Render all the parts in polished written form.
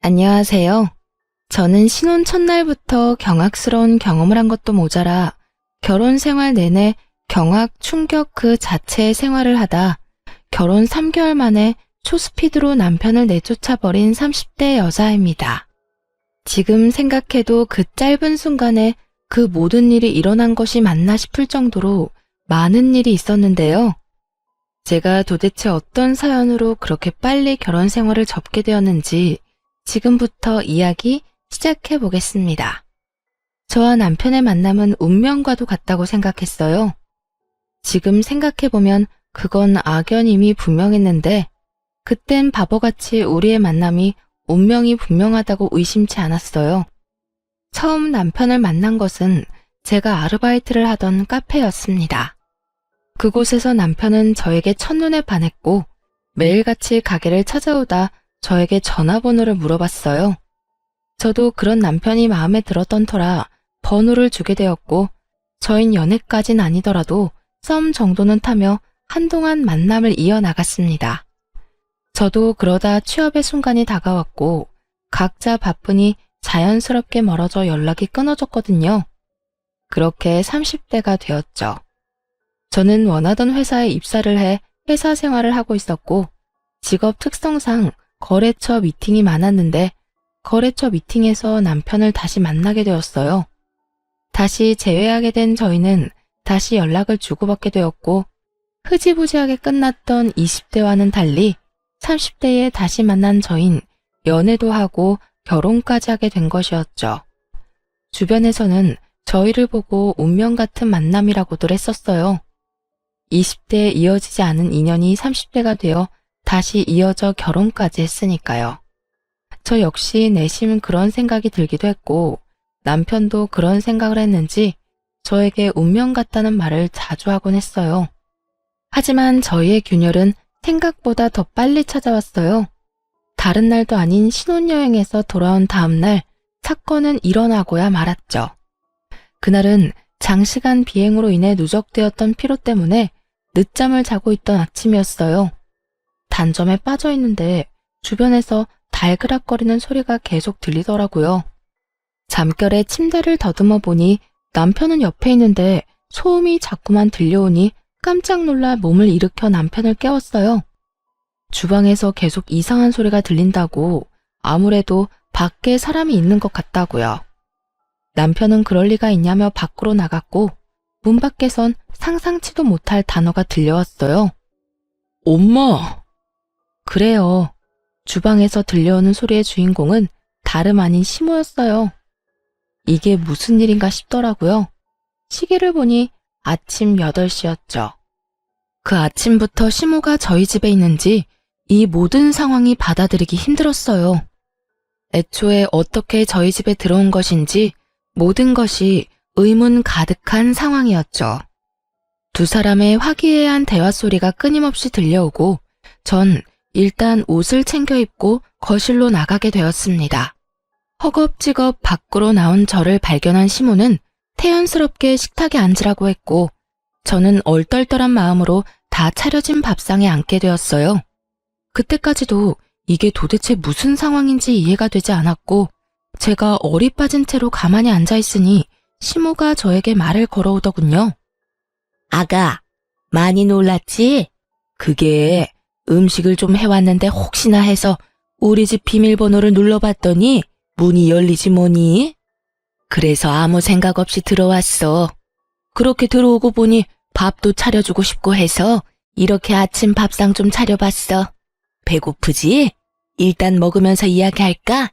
안녕하세요. 저는 신혼 첫날부터 경악스러운 경험을 한 것도 모자라 결혼 생활 내내 경악, 충격 그 자체의 생활을 하다 결혼 3개월 만에 초스피드로 남편을 내쫓아버린 30대 여자입니다. 지금 생각해도 그 짧은 순간에 그 모든 일이 일어난 것이 맞나 싶을 정도로 많은 일이 있었는데요. 제가 도대체 어떤 사연으로 그렇게 빨리 결혼 생활을 접게 되었는지 지금부터 이야기 시작해 보겠습니다. 저와 남편의 만남은 운명과도 같다고 생각했어요. 지금 생각해보면 그건 악연임이 분명했는데 그땐 바보같이 우리의 만남이 운명이 분명하다고 의심치 않았어요. 처음 남편을 만난 것은 제가 아르바이트를 하던 카페였습니다. 그곳에서 남편은 저에게 첫눈에 반했고 매일같이 가게를 찾아오다 저에게 전화번호를 물어봤어요. 저도 그런 남편이 마음에 들었던 터라 번호를 주게 되었고 저흰 연애까진 아니더라도 썸 정도는 타며 한동안 만남을 이어나갔습니다. 저도 그러다 취업의 순간이 다가왔고 각자 바쁘니 자연스럽게 멀어져 연락이 끊어졌거든요. 그렇게 30대가 되었죠. 저는 원하던 회사에 입사를 해 회사 생활을 하고 있었고 직업 특성상 거래처 미팅이 많았는데 거래처 미팅에서 남편을 다시 만나게 되었어요. 다시 재회하게 된 저희는 다시 연락을 주고받게 되었고 흐지부지하게 끝났던 20대와는 달리 30대에 다시 만난 저흰 연애도 하고 결혼까지 하게 된 것이었죠. 주변에서는 저희를 보고 운명 같은 만남이라고들 했었어요. 20대에 이어지지 않은 인연이 30대가 되어 다시 이어져 결혼까지 했으니까요. 저 역시 내심 그런 생각이 들기도 했고 남편도 그런 생각을 했는지 저에게 운명 같다는 말을 자주 하곤 했어요. 하지만 저희의 균열은 생각보다 더 빨리 찾아왔어요. 다른 날도 아닌 신혼여행에서 돌아온 다음날 사건은 일어나고야 말았죠. 그날은 장시간 비행으로 인해 누적되었던 피로 때문에 늦잠을 자고 있던 아침이었어요. 단점에 빠져 있는데 주변에서 달그락거리는 소리가 계속 들리더라고요. 잠결에 침대를 더듬어 보니 남편은 옆에 있는데 소음이 자꾸만 들려오니 깜짝 놀라 몸을 일으켜 남편을 깨웠어요. 주방에서 계속 이상한 소리가 들린다고 아무래도 밖에 사람이 있는 것 같다고요. 남편은 그럴 리가 있냐며 밖으로 나갔고 문 밖에선 상상치도 못할 단어가 들려왔어요. 엄마! 그래요. 주방에서 들려오는 소리의 주인공은 다름 아닌 시모였어요. 이게 무슨 일인가 싶더라고요. 시계를 보니 아침 8시였죠. 그 아침부터 시모가 저희 집에 있는지 이 모든 상황이 받아들이기 힘들었어요. 애초에 어떻게 저희 집에 들어온 것인지 모든 것이 의문 가득한 상황이었죠. 두 사람의 화기애애한 대화 소리가 끊임없이 들려오고 전 일단 옷을 챙겨 입고 거실로 나가게 되었습니다. 허겁지겁 밖으로 나온 저를 발견한 시모는 태연스럽게 식탁에 앉으라고 했고 저는 얼떨떨한 마음으로 다 차려진 밥상에 앉게 되었어요. 그때까지도 이게 도대체 무슨 상황인지 이해가 되지 않았고 제가 어리 빠진 채로 가만히 앉아 있으니 시모가 저에게 말을 걸어오더군요. 아가, 많이 놀랐지? 그게 음식을 좀 해왔는데 혹시나 해서 우리 집 비밀번호를 눌러봤더니 문이 열리지 뭐니? 그래서 아무 생각 없이 들어왔어. 그렇게 들어오고 보니 밥도 차려주고 싶고 해서 이렇게 아침 밥상 좀 차려봤어. 배고프지? 일단 먹으면서 이야기할까?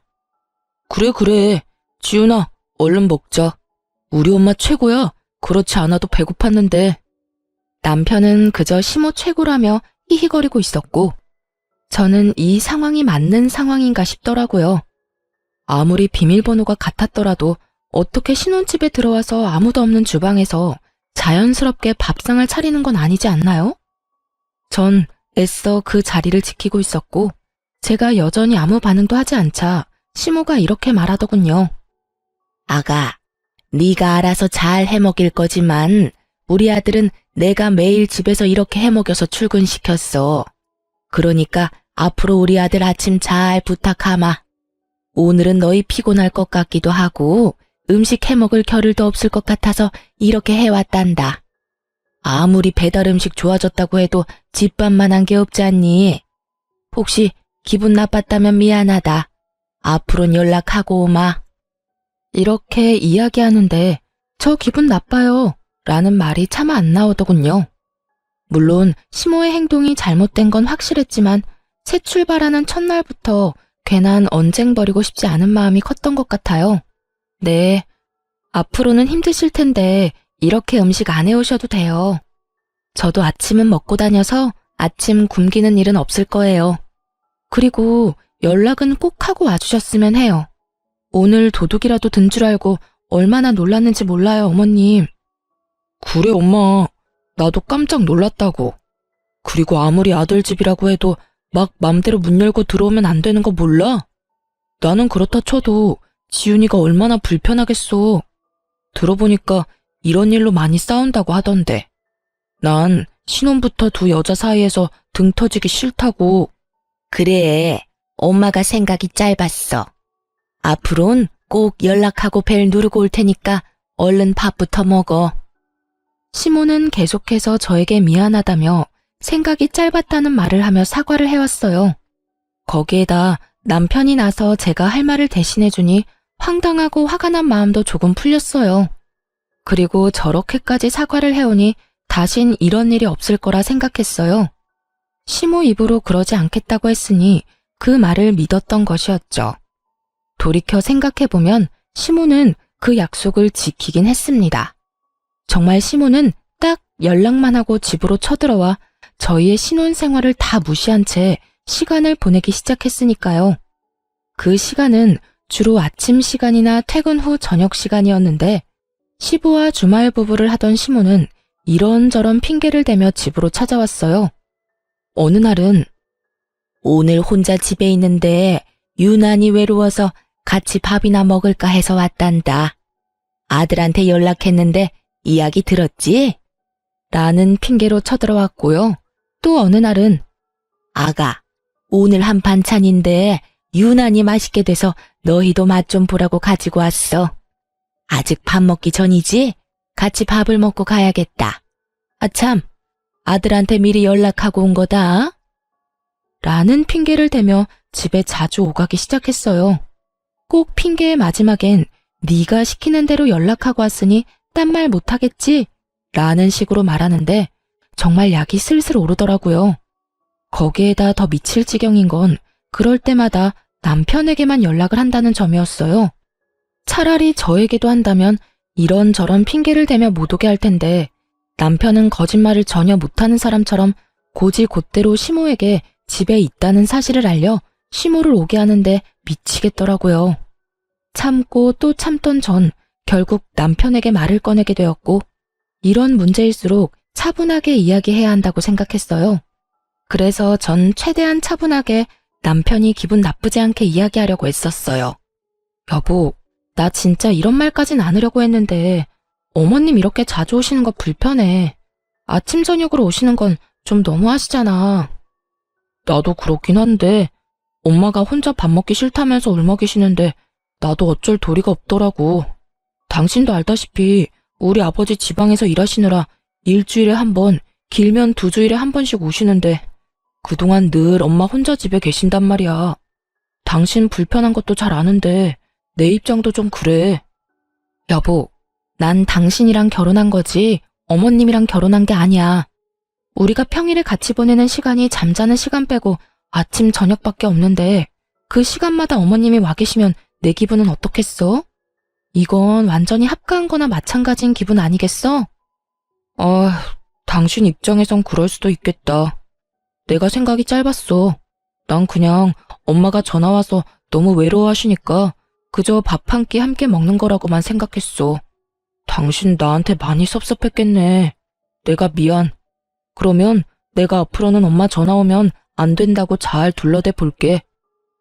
그래. 지훈아, 얼른 먹자. 우리 엄마 최고야. 그렇지 않아도 배고팠는데. 남편은 그저 시모 최고라며 히히거리고 있었고 저는 이 상황이 맞는 상황인가 싶더라고요. 아무리 비밀번호가 같았더라도 어떻게 신혼집에 들어와서 아무도 없는 주방에서 자연스럽게 밥상을 차리는 건 아니지 않나요? 전 애써 그 자리를 지키고 있었고 제가 여전히 아무 반응도 하지 않자 시모가 이렇게 말하더군요. 아가, 네가 알아서 잘 해먹일 거지만 우리 아들은 내가 매일 집에서 이렇게 해먹여서 출근시켰어. 그러니까 앞으로 우리 아들 아침 잘 부탁하마. 오늘은 너희 피곤할 것 같기도 하고 음식 해먹을 겨를도 없을 것 같아서 이렇게 해왔단다. 아무리 배달 음식 좋아졌다고 해도 집밥만한 게 없지 않니? 혹시 기분 나빴다면 미안하다. 앞으론 연락하고 오마. 이렇게 이야기하는데 저 기분 나빠요 라는 말이 차마 안 나오더군요. 물론 시모의 행동이 잘못된 건 확실했지만 새 출발하는 첫날부터 괜한 언쟁 벌이고 싶지 않은 마음이 컸던 것 같아요. 네, 앞으로는 힘드실 텐데 이렇게 음식 안 해오셔도 돼요. 저도 아침은 먹고 다녀서 아침 굶기는 일은 없을 거예요. 그리고 연락은 꼭 하고 와주셨으면 해요. 오늘 도둑이라도 든 줄 알고 얼마나 놀랐는지 몰라요, 어머님. 그래, 엄마. 나도 깜짝 놀랐다고. 그리고 아무리 아들 집이라고 해도 막 맘대로 문 열고 들어오면 안 되는 거 몰라? 나는 그렇다 쳐도 지훈이가 얼마나 불편하겠어. 들어보니까 이런 일로 많이 싸운다고 하던데. 난 신혼부터 두 여자 사이에서 등 터지기 싫다고. 그래, 엄마가 생각이 짧았어. 앞으론 꼭 연락하고 벨 누르고 올 테니까 얼른 밥부터 먹어. 시모는 계속해서 저에게 미안하다며 생각이 짧았다는 말을 하며 사과를 해왔어요. 거기에다 남편이 나서 제가 할 말을 대신해주니 황당하고 화가 난 마음도 조금 풀렸어요. 그리고 저렇게까지 사과를 해오니 다신 이런 일이 없을 거라 생각했어요. 시모 입으로 그러지 않겠다고 했으니 그 말을 믿었던 것이었죠. 돌이켜 생각해보면 시모는 그 약속을 지키긴 했습니다. 정말 시모는 딱 연락만 하고 집으로 쳐들어와 저희의 신혼생활을 다 무시한 채 시간을 보내기 시작했으니까요. 그 시간은 주로 아침 시간이나 퇴근 후 저녁 시간이었는데 시부와 주말 부부를 하던 시모는 이런저런 핑계를 대며 집으로 찾아왔어요. 어느 날은 오늘 혼자 집에 있는데 유난히 외로워서 같이 밥이나 먹을까 해서 왔단다. 아들한테 연락했는데 이야기 들었지? 라는 핑계로 쳐들어왔고요. 또 어느 날은 아가, 오늘 한 반찬인데 유난히 맛있게 돼서 너희도 맛 좀 보라고 가지고 왔어. 아직 밥 먹기 전이지? 같이 밥을 먹고 가야겠다. 아참, 아들한테 미리 연락하고 온 거다. 라는 핑계를 대며 집에 자주 오가기 시작했어요. 꼭 핑계의 마지막엔 네가 시키는 대로 연락하고 왔으니 딴 말 못하겠지? 라는 식으로 말하는데 정말 약이 슬슬 오르더라고요. 거기에다 더 미칠 지경인 건 그럴 때마다 남편에게만 연락을 한다는 점이었어요. 차라리 저에게도 한다면 이런저런 핑계를 대며 못 오게 할 텐데 남편은 거짓말을 전혀 못하는 사람처럼 고지곧대로 시모에게 집에 있다는 사실을 알려 시모를 오게 하는데 미치겠더라고요. 참고 또 참던 전 결국 남편에게 말을 꺼내게 되었고 이런 문제일수록 차분하게 이야기해야 한다고 생각했어요. 그래서 전 최대한 차분하게 남편이 기분 나쁘지 않게 이야기하려고 애썼어요. 여보, 나 진짜 이런 말까진 않으려고 했는데 어머님 이렇게 자주 오시는 거 불편해. 아침 저녁으로 오시는 건 좀 너무하시잖아. 나도 그렇긴 한데 엄마가 혼자 밥 먹기 싫다면서 울먹이시는데 나도 어쩔 도리가 없더라고. 당신도 알다시피 우리 아버지 지방에서 일하시느라 일주일에 한 번, 길면 2주일에 한 번씩 오시는데 그동안 늘 엄마 혼자 집에 계신단 말이야. 당신 불편한 것도 잘 아는데 내 입장도 좀 그래. 여보, 난 당신이랑 결혼한 거지 어머님이랑 결혼한 게 아니야. 우리가 평일에 같이 보내는 시간이 잠자는 시간 빼고 아침 저녁밖에 없는데 그 시간마다 어머님이 와 계시면 내 기분은 어떻겠어? 이건 완전히 합가한 거나 마찬가지인 기분 아니겠어? 당신 입장에선 그럴 수도 있겠다. 내가 생각이 짧았어. 난 그냥 엄마가 전화 와서 너무 외로워하시니까 그저 밥 한 끼 함께 먹는 거라고만 생각했어. 당신 나한테 많이 섭섭했겠네. 내가 미안. 그러면 내가 앞으로는 엄마 전화 오면 안 된다고 잘 둘러대 볼게.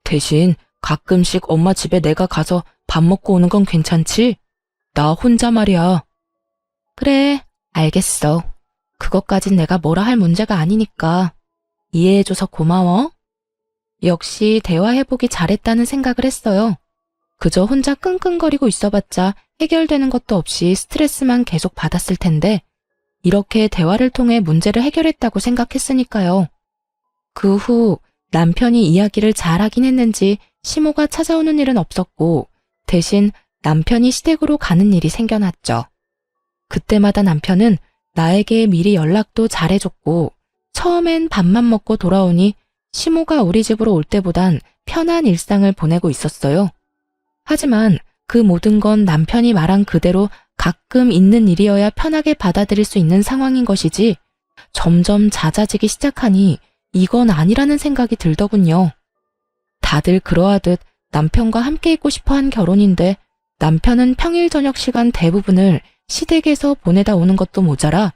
대신 가끔씩 엄마 집에 내가 가서 밥 먹고 오는 건 괜찮지? 나 혼자 말이야. 그래, 알겠어. 그것까진 내가 뭐라 할 문제가 아니니까. 이해해줘서 고마워. 역시 대화해보기 잘했다는 생각을 했어요. 그저 혼자 끙끙거리고 있어봤자 해결되는 것도 없이 스트레스만 계속 받았을 텐데 이렇게 대화를 통해 문제를 해결했다고 생각했으니까요. 그 후 남편이 이야기를 잘하긴 했는지 시모가 찾아오는 일은 없었고 대신 남편이 시댁으로 가는 일이 생겨났죠. 그때마다 남편은 나에게 미리 연락도 잘해줬고 처음엔 밥만 먹고 돌아오니 시모가 우리 집으로 올 때보단 편한 일상을 보내고 있었어요. 하지만 그 모든 건 남편이 말한 그대로 가끔 있는 일이어야 편하게 받아들일 수 있는 상황인 것이지 점점 잦아지기 시작하니 이건 아니라는 생각이 들더군요. 다들 그러하듯 남편과 함께 있고 싶어 한 결혼인데 남편은 평일 저녁 시간 대부분을 시댁에서 보내다 오는 것도 모자라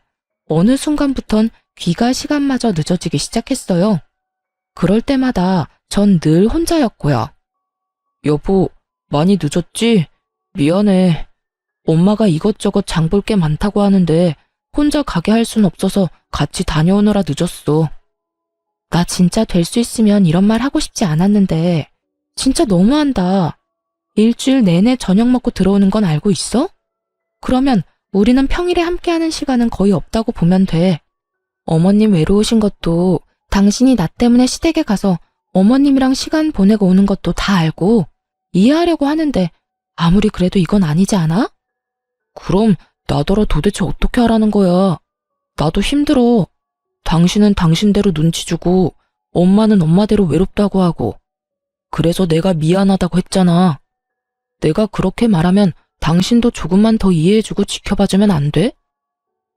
어느 순간부턴 귀가 시간마저 늦어지기 시작했어요. 그럴 때마다 전 늘 혼자였고요. 여보, 많이 늦었지? 미안해. 엄마가 이것저것 장볼 게 많다고 하는데 혼자 가게 할 순 없어서 같이 다녀오느라 늦었어. 나 진짜 될 수 있으면 이런 말 하고 싶지 않았는데 진짜 너무한다. 일주일 내내 저녁 먹고 들어오는 건 알고 있어? 그러면 우리는 평일에 함께하는 시간은 거의 없다고 보면 돼. 어머님 외로우신 것도 당신이 나 때문에 시댁에 가서 어머님이랑 시간 보내고 오는 것도 다 알고 이해하려고 하는데 아무리 그래도 이건 아니지 않아? 그럼 나더러 도대체 어떻게 하라는 거야? 나도 힘들어. 당신은 당신대로 눈치 주고 엄마는 엄마대로 외롭다고 하고 그래서 내가 미안하다고 했잖아. 내가 그렇게 말하면 당신도 조금만 더 이해해주고 지켜봐주면 안 돼?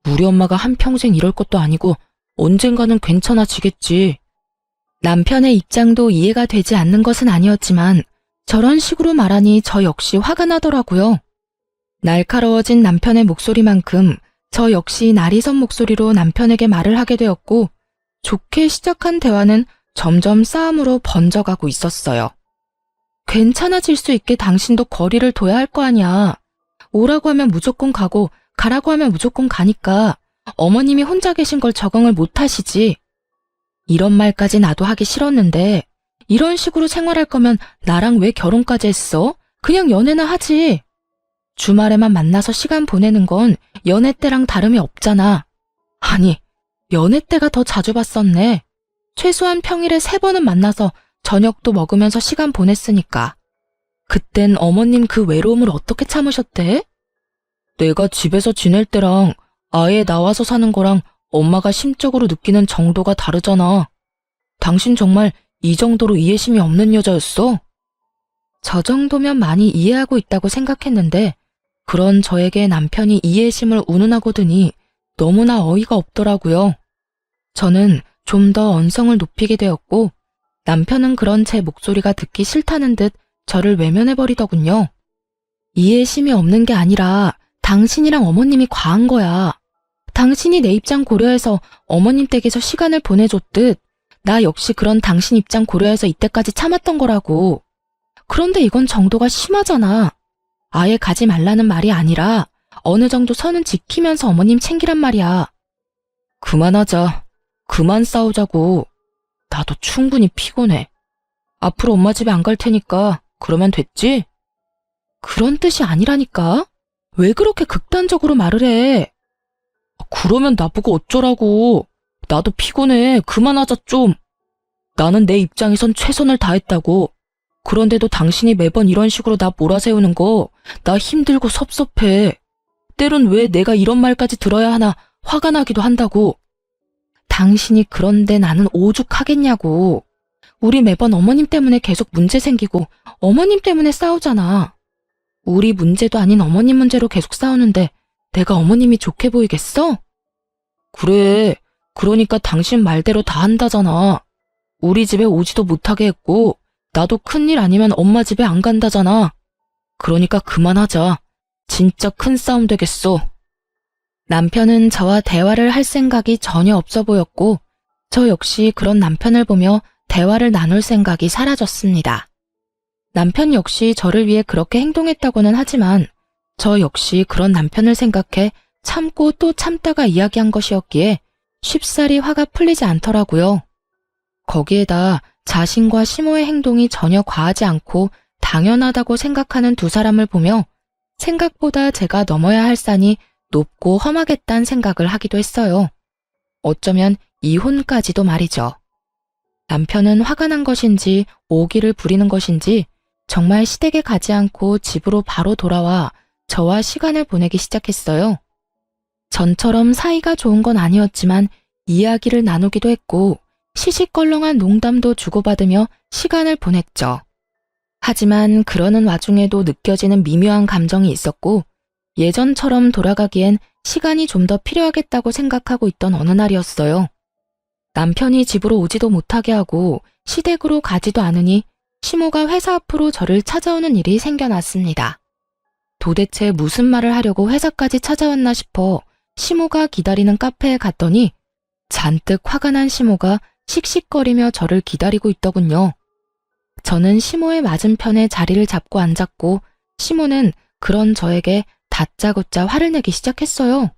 우리 엄마가 한평생 이럴 것도 아니고 언젠가는 괜찮아지겠지. 남편의 입장도 이해가 되지 않는 것은 아니었지만 저런 식으로 말하니 저 역시 화가 나더라고요. 날카로워진 남편의 목소리만큼 저 역시 날이 선 목소리로 남편에게 말을 하게 되었고 좋게 시작한 대화는 점점 싸움으로 번져가고 있었어요. 괜찮아질 수 있게 당신도 거리를 둬야 할 거 아니야. 오라고 하면 무조건 가고 가라고 하면 무조건 가니까 어머님이 혼자 계신 걸 적응을 못 하시지. 이런 말까지 나도 하기 싫었는데 이런 식으로 생활할 거면 나랑 왜 결혼까지 했어? 그냥 연애나 하지. 주말에만 만나서 시간 보내는 건 연애 때랑 다름이 없잖아. 아니, 연애 때가 더 자주 봤었네. 최소한 평일에 3번은 만나서 저녁도 먹으면서 시간 보냈으니까. 그땐 어머님 그 외로움을 어떻게 참으셨대? 내가 집에서 지낼 때랑 아예 나와서 사는 거랑 엄마가 심적으로 느끼는 정도가 다르잖아. 당신 정말 이 정도로 이해심이 없는 여자였어? 저 정도면 많이 이해하고 있다고 생각했는데 그런 저에게 남편이 이해심을 운운하고 드니 너무나 어이가 없더라고요. 저는 좀 더 언성을 높이게 되었고 남편은 그런 제 목소리가 듣기 싫다는 듯 저를 외면해버리더군요. 이해심이 없는 게 아니라 당신이랑 어머님이 과한 거야. 당신이 내 입장 고려해서 어머님 댁에서 시간을 보내줬듯 나 역시 그런 당신 입장 고려해서 이때까지 참았던 거라고. 그런데 이건 정도가 심하잖아. 아예 가지 말라는 말이 아니라 어느 정도 선은 지키면서 어머님 챙기란 말이야. 그만하자. 그만 싸우자고. 나도 충분히 피곤해. 앞으로 엄마 집에 안 갈 테니까 그러면 됐지? 그런 뜻이 아니라니까. 왜 그렇게 극단적으로 말을 해? 그러면 나보고 어쩌라고. 나도 피곤해. 그만하자 좀. 나는 내 입장에선 최선을 다했다고. 그런데도 당신이 매번 이런 식으로 나 몰아세우는 거 나 힘들고 섭섭해. 때론 왜 내가 이런 말까지 들어야 하나 화가 나기도 한다고. 당신이 그런데 나는 오죽하겠냐고. 우리 매번 어머님 때문에 계속 문제 생기고 어머님 때문에 싸우잖아. 우리 문제도 아닌 어머님 문제로 계속 싸우는데 내가 어머님이 좋게 보이겠어? 그래. 그러니까 당신 말대로 다 한다잖아. 우리 집에 오지도 못하게 했고 나도 큰일 아니면 엄마 집에 안 간다잖아. 그러니까 그만하자. 진짜 큰 싸움 되겠어. 남편은 저와 대화를 할 생각이 전혀 없어 보였고 저 역시 그런 남편을 보며 대화를 나눌 생각이 사라졌습니다. 남편 역시 저를 위해 그렇게 행동했다고는 하지만 저 역시 그런 남편을 생각해 참고 또 참다가 이야기한 것이었기에 쉽사리 화가 풀리지 않더라고요. 거기에다 자신과 시모의 행동이 전혀 과하지 않고 당연하다고 생각하는 두 사람을 보며 생각보다 제가 넘어야 할 산이 높고 험하겠다는 생각을 하기도 했어요. 어쩌면 이혼까지도 말이죠. 남편은 화가 난 것인지 오기를 부리는 것인지 정말 시댁에 가지 않고 집으로 바로 돌아와 저와 시간을 보내기 시작했어요. 전처럼 사이가 좋은 건 아니었지만 이야기를 나누기도 했고 시시껄렁한 농담도 주고받으며 시간을 보냈죠. 하지만 그러는 와중에도 느껴지는 미묘한 감정이 있었고 예전처럼 돌아가기엔 시간이 좀 더 필요하겠다고 생각하고 있던 어느 날이었어요. 남편이 집으로 오지도 못하게 하고 시댁으로 가지도 않으니 시모가 회사 앞으로 저를 찾아오는 일이 생겨났습니다. 도대체 무슨 말을 하려고 회사까지 찾아왔나 싶어 시모가 기다리는 카페에 갔더니 잔뜩 화가 난 시모가 씩씩거리며 저를 기다리고 있더군요. 저는 시모의 맞은편에 자리를 잡고 앉았고 시모는 그런 저에게 다짜고짜 화를 내기 시작했어요.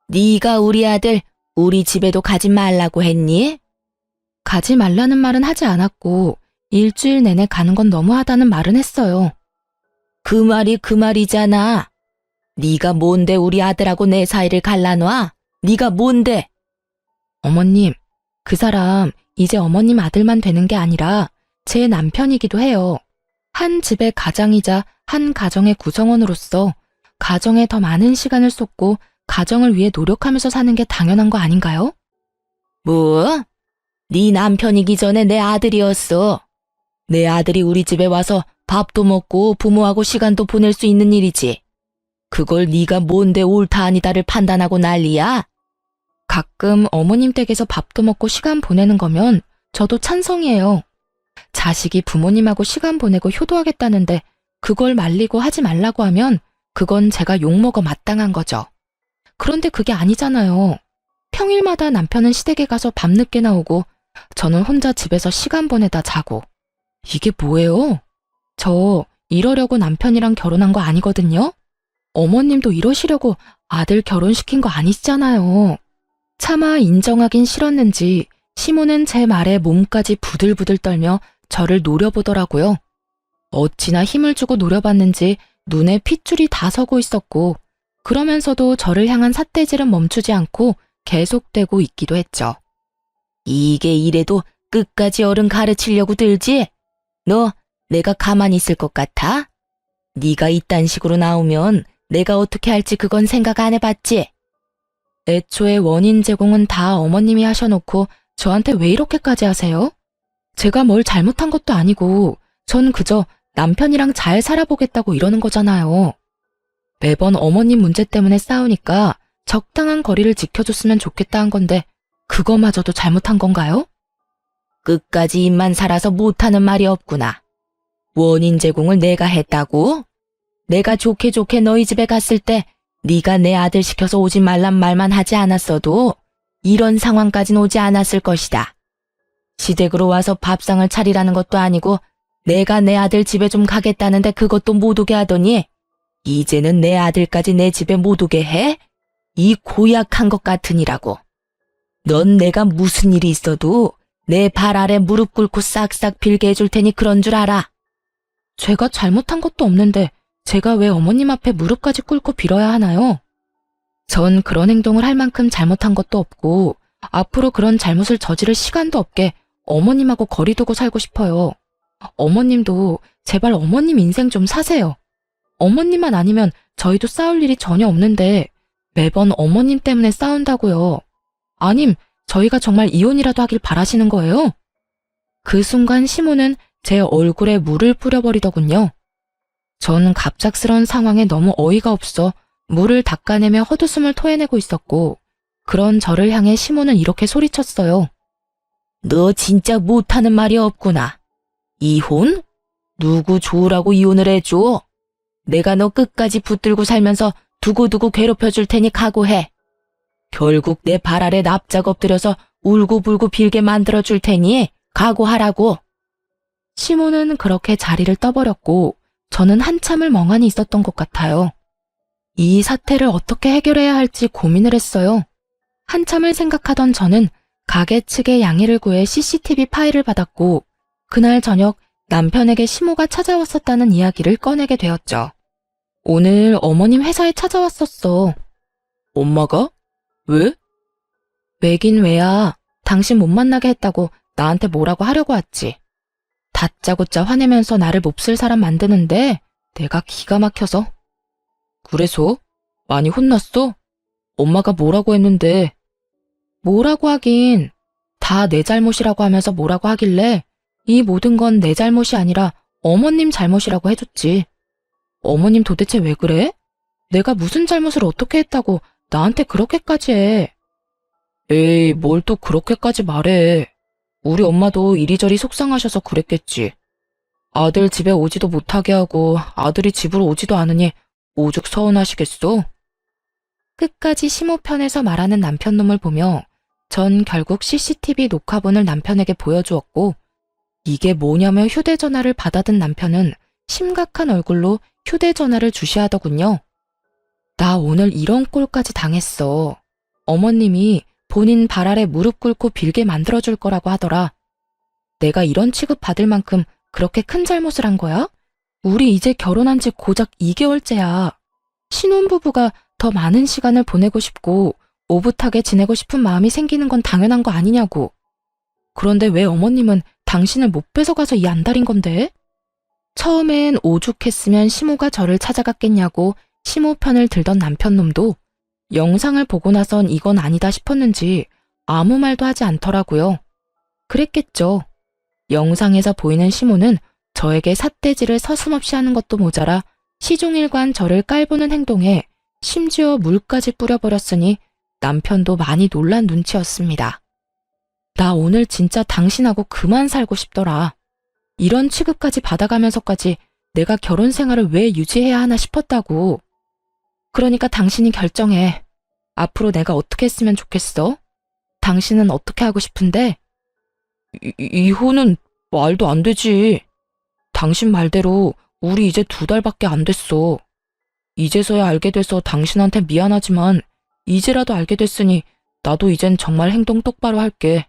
네가 우리 아들 우리 집에도 가지 말라고 했니? 가지 말라는 말은 하지 않았고 일주일 내내 가는 건 너무하다는 말은 했어요. 그 말이 그 말이잖아. 네가 뭔데 우리 아들하고 내 사이를 갈라놔? 네가 뭔데? 어머님, 그 사람 이제 어머님 아들만 되는 게 아니라 제 남편이기도 해요. 한 집의 가장이자 한 가정의 구성원으로서 가정에 더 많은 시간을 쏟고 가정을 위해 노력하면서 사는 게 당연한 거 아닌가요? 뭐? 네 남편이기 전에 내 아들이었어. 내 아들이 우리 집에 와서 밥도 먹고 부모하고 시간도 보낼 수 있는 일이지. 그걸 네가 뭔데 옳다 아니다를 판단하고 난리야? 가끔 어머님 댁에서 밥도 먹고 시간 보내는 거면 저도 찬성이에요. 자식이 부모님하고 시간 보내고 효도하겠다는데 그걸 말리고 하지 말라고 하면 그건 제가 욕먹어 마땅한 거죠. 그런데 그게 아니잖아요. 평일마다 남편은 시댁에 가서 밤늦게 나오고 저는 혼자 집에서 시간 보내다 자고. 이게 뭐예요? 저 이러려고 남편이랑 결혼한 거 아니거든요? 어머님도 이러시려고 아들 결혼시킨 거 아니시잖아요. 차마 인정하긴 싫었는지 시모는 제 말에 몸까지 부들부들 떨며 저를 노려보더라고요. 어찌나 힘을 주고 노려봤는지 눈에 핏줄이 다 서고 있었고 그러면서도 저를 향한 삿대질은 멈추지 않고 계속되고 있기도 했죠. 이게 이래도 끝까지 어른 가르치려고 들지? 너 내가 가만히 있을 것 같아? 네가 이딴 식으로 나오면 내가 어떻게 할지 그건 생각 안 해봤지? 애초에 원인 제공은 다 어머님이 하셔놓고 저한테 왜 이렇게까지 하세요? 제가 뭘 잘못한 것도 아니고 전 그저 남편이랑 잘 살아보겠다고 이러는 거잖아요. 매번 어머님 문제 때문에 싸우니까 적당한 거리를 지켜줬으면 좋겠다 한 건데 그거마저도 잘못한 건가요? 끝까지 입만 살아서 못하는 말이 없구나. 원인 제공을 내가 했다고? 내가 좋게 좋게 너희 집에 갔을 때 네가 내 아들 시켜서 오지 말란 말만 하지 않았어도 이런 상황까진 오지 않았을 것이다. 시댁으로 와서 밥상을 차리라는 것도 아니고 내가 내 아들 집에 좀 가겠다는데 그것도 못 오게 하더니 이제는 내 아들까지 내 집에 못 오게 해? 이 고약한 것 같으니라고. 넌 내가 무슨 일이 있어도 내 발 아래 무릎 꿇고 싹싹 빌게 해줄 테니 그런 줄 알아. 제가 잘못한 것도 없는데 제가 왜 어머님 앞에 무릎까지 꿇고 빌어야 하나요? 전 그런 행동을 할 만큼 잘못한 것도 없고 앞으로 그런 잘못을 저지를 시간도 없게 어머님하고 거리 두고 살고 싶어요. 어머님도 제발 어머님 인생 좀 사세요. 어머님만 아니면 저희도 싸울 일이 전혀 없는데 매번 어머님 때문에 싸운다고요. 아님 저희가 정말 이혼이라도 하길 바라시는 거예요? 그 순간 시모는 제 얼굴에 물을 뿌려버리더군요. 전 갑작스러운 상황에 너무 어이가 없어 물을 닦아내며 헛웃음을 토해내고 있었고 그런 저를 향해 시모는 이렇게 소리쳤어요. 너 진짜 못하는 말이 없구나. 이혼? 누구 좋으라고 이혼을 해줘? 내가 너 끝까지 붙들고 살면서 두고두고 괴롭혀줄 테니 각오해. 결국 내 발 아래 납작 엎드려서 울고불고 빌게 만들어줄 테니 각오하라고. 시모는 그렇게 자리를 떠버렸고 저는 한참을 멍하니 있었던 것 같아요. 이 사태를 어떻게 해결해야 할지 고민을 했어요. 한참을 생각하던 저는 가게 측의 양해를 구해 CCTV 파일을 받았고 그날 저녁 남편에게 시모가 찾아왔었다는 이야기를 꺼내게 되었죠. 오늘 어머님 회사에 찾아왔었어. 엄마가? 왜? 왜긴 왜야. 당신 못 만나게 했다고 나한테 뭐라고 하려고 왔지. 다짜고짜 화내면서 나를 몹쓸 사람 만드는데 내가 기가 막혀서. 그래서? 많이 혼났어? 엄마가 뭐라고 했는데. 뭐라고 하긴. 다 내 잘못이라고 하면서 뭐라고 하길래 이 모든 건 내 잘못이 아니라 어머님 잘못이라고 해줬지. 어머님 도대체 왜 그래? 내가 무슨 잘못을 어떻게 했다고 나한테 그렇게까지 해. 에이, 뭘 또 그렇게까지 말해. 우리 엄마도 이리저리 속상하셔서 그랬겠지. 아들 집에 오지도 못하게 하고 아들이 집으로 오지도 않으니 오죽 서운하시겠어? 끝까지 시모 편에서 말하는 남편 놈을 보며 전 결국 CCTV 녹화본을 남편에게 보여주었고 이게 뭐냐며 휴대전화를 받아든 남편은 심각한 얼굴로 휴대전화를 주시하더군요. 나 오늘 이런 꼴까지 당했어. 어머님이 본인 발 아래 무릎 꿇고 빌게 만들어줄 거라고 하더라. 내가 이런 취급 받을 만큼 그렇게 큰 잘못을 한 거야? 우리 이제 결혼한 지 고작 2개월째야. 신혼부부가 더 많은 시간을 보내고 싶고 오붓하게 지내고 싶은 마음이 생기는 건 당연한 거 아니냐고. 그런데 왜 어머님은 당신을 못 뺏어가서 이 안달인 건데? 처음엔 오죽했으면 시모가 저를 찾아갔겠냐고 시모 편을 들던 남편 놈도 영상을 보고 나선 이건 아니다 싶었는지 아무 말도 하지 않더라고요. 그랬겠죠. 영상에서 보이는 시모는 저에게 삿대질을 서슴없이 하는 것도 모자라 시종일관 저를 깔보는 행동에 심지어 물까지 뿌려버렸으니 남편도 많이 놀란 눈치였습니다. 나 오늘 진짜 당신하고 그만 살고 싶더라. 이런 취급까지 받아가면서까지 내가 결혼 생활을 왜 유지해야 하나 싶었다고. 그러니까 당신이 결정해. 앞으로 내가 어떻게 했으면 좋겠어? 당신은 어떻게 하고 싶은데? 이혼은 말도 안 되지. 당신 말대로 우리 이제 2달밖에 안 됐어. 이제서야 알게 돼서 당신한테 미안하지만 이제라도 알게 됐으니 나도 이젠 정말 행동 똑바로 할게.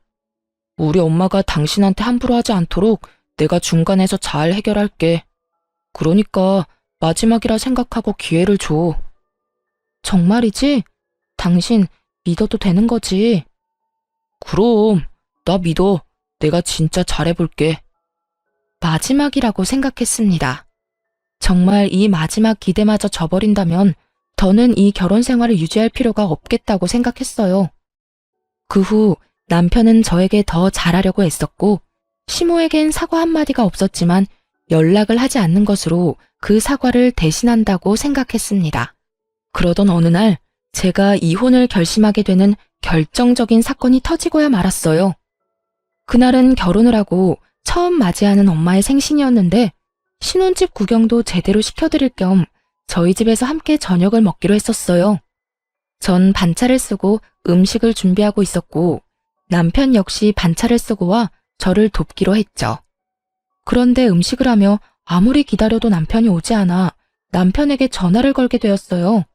우리 엄마가 당신한테 함부로 하지 않도록 내가 중간에서 잘 해결할게. 그러니까 마지막이라 생각하고 기회를 줘. 정말이지? 당신 믿어도 되는 거지? 그럼 나 믿어. 내가 진짜 잘해볼게. 마지막이라고 생각했습니다. 정말 이 마지막 기대마저 저버린다면 더는 이 결혼 생활을 유지할 필요가 없겠다고 생각했어요. 그 후 남편은 저에게 더 잘하려고 애썼고 시모에겐 사과 한마디가 없었지만 연락을 하지 않는 것으로 그 사과를 대신한다고 생각했습니다. 그러던 어느 날 제가 이혼을 결심하게 되는 결정적인 사건이 터지고야 말았어요. 그날은 결혼을 하고 처음 맞이하는 엄마의 생신이었는데 신혼집 구경도 제대로 시켜드릴 겸 저희 집에서 함께 저녁을 먹기로 했었어요. 전 반차를 쓰고 음식을 준비하고 있었고 남편 역시 반차를 쓰고 와 저를 돕기로 했죠. 그런데 음식을 하며 아무리 기다려도 남편이 오지 않아 남편에게 전화를 걸게 되었어요.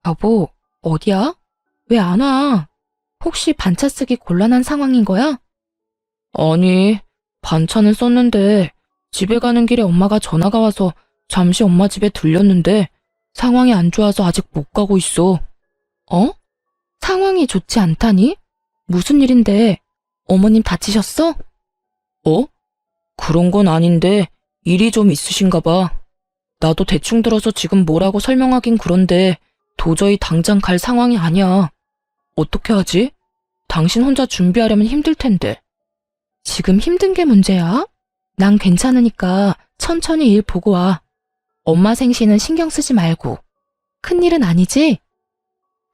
여보, 어디야? 왜 안 와? 혹시 반차 쓰기 곤란한 상황인 거야? 아니, 반차는 썼는데 집에 가는 길에 엄마가 전화가 와서 잠시 엄마 집에 들렸는데 상황이 안 좋아서 아직 못 가고 있어. 어? 상황이 좋지 않다니? 무슨 일인데? 어머님 다치셨어? 어? 그런 건 아닌데 일이 좀 있으신가 봐. 나도 대충 들어서 지금 뭐라고 설명하긴 그런데 도저히 당장 갈 상황이 아니야. 어떻게 하지? 당신 혼자 준비하려면 힘들 텐데. 지금 힘든 게 문제야? 난 괜찮으니까 천천히 일 보고 와. 엄마 생신은 신경 쓰지 말고. 큰일은 아니지?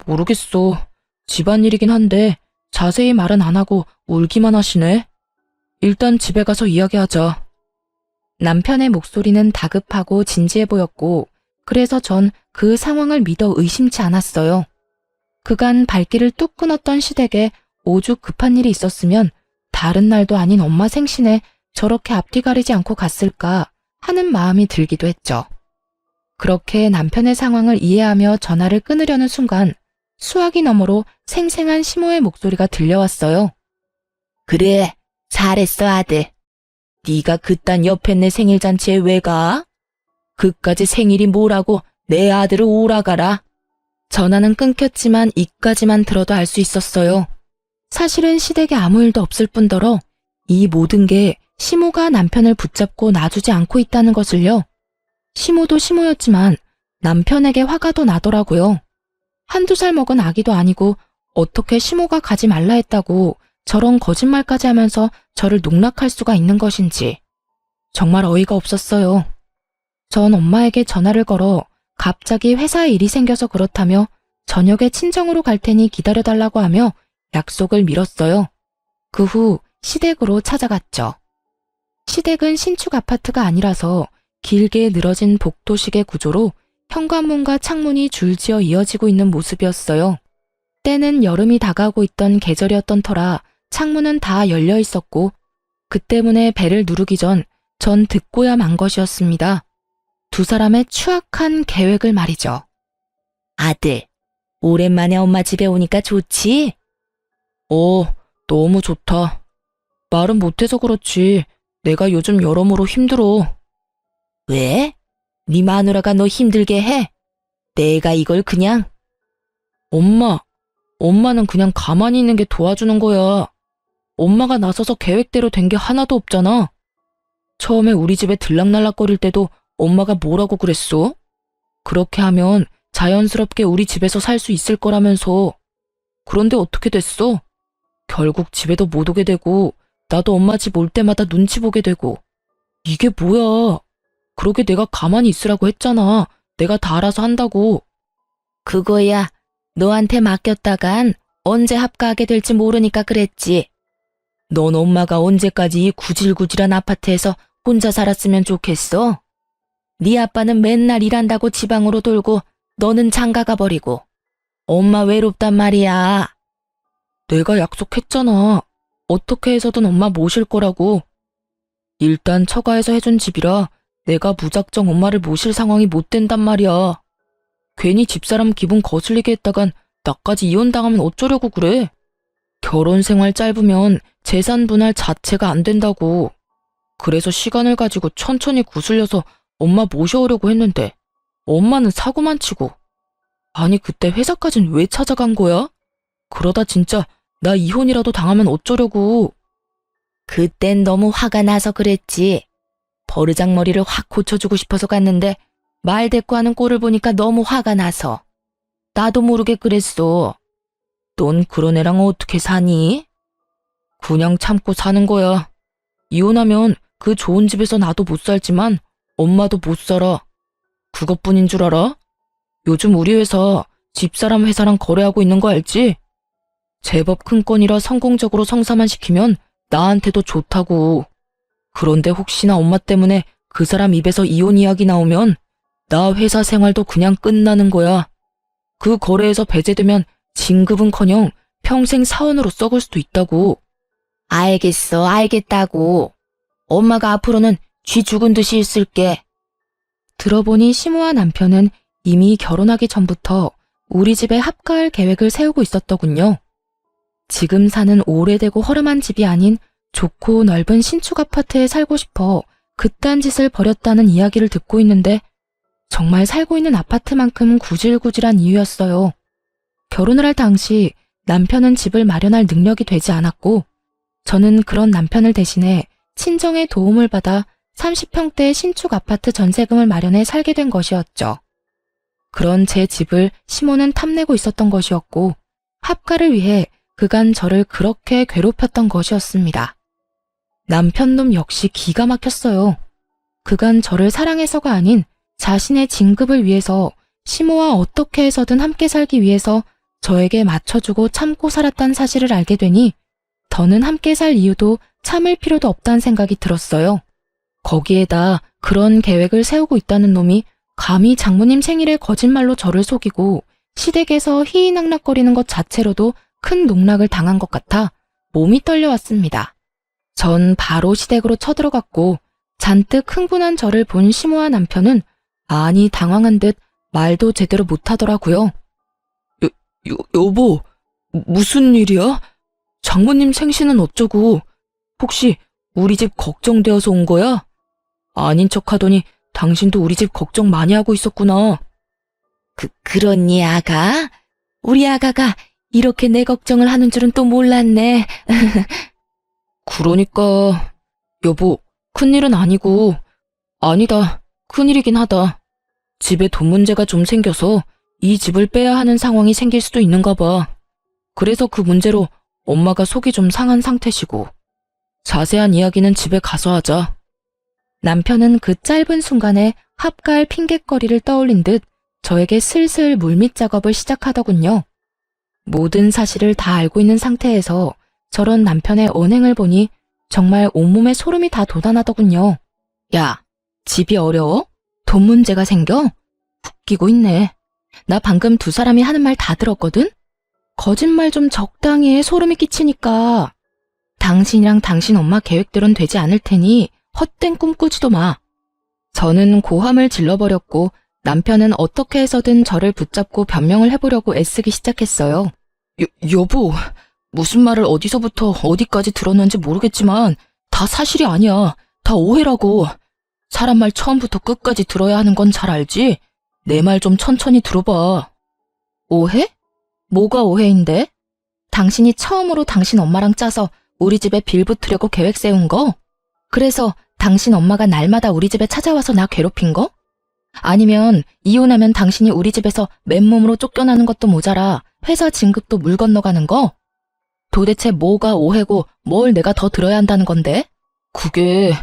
모르겠어. 집안일이긴 한데 자세히 말은 안 하고 울기만 하시네. 일단 집에 가서 이야기하자. 남편의 목소리는 다급하고 진지해 보였고 그래서 전 그 상황을 믿어 의심치 않았어요. 그간 발길을 뚝 끊었던 시댁에 오죽 급한 일이 있었으면 다른 날도 아닌 엄마 생신에 저렇게 앞뒤 가리지 않고 갔을까 하는 마음이 들기도 했죠. 그렇게 남편의 상황을 이해하며 전화를 끊으려는 순간 수화기 너머로 생생한 시모의 목소리가 들려왔어요. 그래, 잘했어, 아들. 네가 그딴 옆에 내 생일 잔치에 왜 가? 그까지 생일이 뭐라고 내 아들을 오라가라. 전화는 끊겼지만 이까지만 들어도 알 수 있었어요. 사실은 시댁에 아무 일도 없을 뿐더러 이 모든 게 시모가 남편을 붙잡고 놔주지 않고 있다는 것을요. 시모도 시모였지만 남편에게 화가 더 나더라고요. 한두 살 먹은 아기도 아니고 어떻게 시모가 가지 말라 했다고 저런 거짓말까지 하면서 저를 농락할 수가 있는 것인지 정말 어이가 없었어요. 전 엄마에게 전화를 걸어 갑자기 회사에 일이 생겨서 그렇다며 저녁에 친정으로 갈 테니 기다려달라고 하며 약속을 미뤘어요. 그 후 시댁으로 찾아갔죠. 시댁은 신축 아파트가 아니라서 길게 늘어진 복도식의 구조로 현관문과 창문이 줄지어 이어지고 있는 모습이었어요. 때는 여름이 다가오고 있던 계절이었던 터라 창문은 다 열려 있었고 그 때문에 벨을 누르기 전 듣고야 만 것이었습니다. 두 사람의 추악한 계획을 말이죠. 아들, 오랜만에 엄마 집에 오니까 좋지? 너무 좋다. 말은 못해서 그렇지. 내가 요즘 여러모로 힘들어. 왜? 네 마누라가 너 힘들게 해? 내가 이걸 그냥... 엄마는 그냥 가만히 있는 게 도와주는 거야. 엄마가 나서서 계획대로 된 게 하나도 없잖아. 처음에 우리 집에 들락날락거릴 때도 엄마가 뭐라고 그랬어? 그렇게 하면 자연스럽게 우리 집에서 살 수 있을 거라면서. 그런데 어떻게 됐어? 결국 집에도 못 오게 되고 나도 엄마 집 올 때마다 눈치 보게 되고. 이게 뭐야? 그러게 내가 가만히 있으라고 했잖아. 내가 다 알아서 한다고. 그거야. 너한테 맡겼다간 언제 합가하게 될지 모르니까 그랬지. 넌 엄마가 언제까지 이 구질구질한 아파트에서 혼자 살았으면 좋겠어? 네 아빠는 맨날 일한다고 지방으로 돌고 너는 장가가 버리고. 엄마 외롭단 말이야. 내가 약속했잖아. 어떻게 해서든 엄마 모실 거라고. 일단 처가에서 해준 집이라 내가 무작정 엄마를 모실 상황이 못 된단 말이야. 괜히 집사람 기분 거슬리게 했다간 나까지 이혼당하면 어쩌려고 그래. 결혼 생활 짧으면 재산 분할 자체가 안 된다고. 그래서 시간을 가지고 천천히 구슬려서 엄마 모셔오려고 했는데 엄마는 사고만 치고. 아니 그때 회사까진 왜 찾아간 거야? 그러다 진짜 나 이혼이라도 당하면 어쩌려고. 그땐 너무 화가 나서 그랬지. 버르장머리를 확 고쳐주고 싶어서 갔는데 말 대꾸하는 꼴을 보니까 너무 화가 나서. 나도 모르게 그랬어. 넌 그런 애랑 어떻게 사니? 그냥 참고 사는 거야. 이혼하면 그 좋은 집에서 나도 못 살지만 엄마도 못 살아. 그것뿐인 줄 알아? 요즘 우리 회사 집사람 회사랑 거래하고 있는 거 알지? 제법 큰 건이라 성공적으로 성사만 시키면 나한테도 좋다고. 그런데 혹시나 엄마 때문에 그 사람 입에서 이혼 이야기 나오면 나 회사 생활도 그냥 끝나는 거야. 그 거래에서 배제되면 진급은커녕 평생 사원으로 썩을 수도 있다고. 알겠어, 알겠다고. 엄마가 앞으로는 쥐 죽은 듯이 있을게. 들어보니 시모와 남편은 이미 결혼하기 전부터 우리 집에 합가할 계획을 세우고 있었더군요. 지금 사는 오래되고 허름한 집이 아닌 좋고 넓은 신축 아파트에 살고 싶어 그딴 짓을 벌였다는 이야기를 듣고 있는데 정말 살고 있는 아파트만큼 구질구질한 이유였어요. 결혼을 할 당시 남편은 집을 마련할 능력이 되지 않았고 저는 그런 남편을 대신해 친정의 도움을 받아 30평대 신축 아파트 전세금을 마련해 살게 된 것이었죠. 그런 제 집을 시모는 탐내고 있었던 것이었고 합가를 위해 그간 저를 그렇게 괴롭혔던 것이었습니다. 남편놈 역시 기가 막혔어요. 그간 저를 사랑해서가 아닌 자신의 진급을 위해서 시모와 어떻게 해서든 함께 살기 위해서 저에게 맞춰주고 참고 살았다는 사실을 알게 되니 더는 함께 살 이유도 참을 필요도 없다는 생각이 들었어요. 거기에다 그런 계획을 세우고 있다는 놈이 감히 장모님 생일에 거짓말로 저를 속이고 시댁에서 희희낙낙거리는 것 자체로도 큰 농락을 당한 것 같아 몸이 떨려왔습니다. 전 바로 시댁으로 쳐들어갔고 잔뜩 흥분한 저를 본 시모와 남편은 아니 당황한 듯 말도 제대로 못하더라고요. 여보, 무슨 일이야? 장모님 생신은 어쩌고? 혹시 우리 집 걱정되어서 온 거야? 아닌 척하더니 당신도 우리 집 걱정 많이 하고 있었구나. 그렇니, 아가? 우리 아가가 이렇게 내 걱정을 하는 줄은 또 몰랐네. 그러니까 여보, 큰일은 아니고 아니다, 큰일이긴 하다. 집에 돈 문제가 좀 생겨서 이 집을 빼야 하는 상황이 생길 수도 있는가 봐. 그래서 그 문제로 엄마가 속이 좀 상한 상태시고. 자세한 이야기는 집에 가서 하자. 남편은 그 짧은 순간에 합갈 핑곗거리를 떠올린 듯 저에게 슬슬 물밑 작업을 시작하더군요. 모든 사실을 다 알고 있는 상태에서 저런 남편의 언행을 보니 정말 온몸에 소름이 다 돋아나더군요. 야, 집이 어려워? 돈 문제가 생겨? 웃기고 있네. 나 방금 두 사람이 하는 말 다 들었거든? 거짓말 좀 적당히 해, 소름이 끼치니까. 당신이랑 당신 엄마 계획대로는 되지 않을 테니 헛된 꿈 꾸지도 마. 저는 고함을 질러버렸고 남편은 어떻게 해서든 저를 붙잡고 변명을 해보려고 애쓰기 시작했어요. 여보, 무슨 말을 어디서부터 어디까지 들었는지 모르겠지만 다 사실이 아니야. 다 오해라고. 사람 말 처음부터 끝까지 들어야 하는 건 잘 알지? 내 말 좀 천천히 들어봐. 오해? 뭐가 오해인데? 당신이 처음으로 당신 엄마랑 짜서 우리 집에 빌붙으려고 계획 세운 거? 그래서 당신 엄마가 날마다 우리 집에 찾아와서 나 괴롭힌 거? 아니면 이혼하면 당신이 우리 집에서 맨몸으로 쫓겨나는 것도 모자라 회사 진급도 물 건너가는 거? 도대체 뭐가 오해고 뭘 내가 더 들어야 한다는 건데? 그게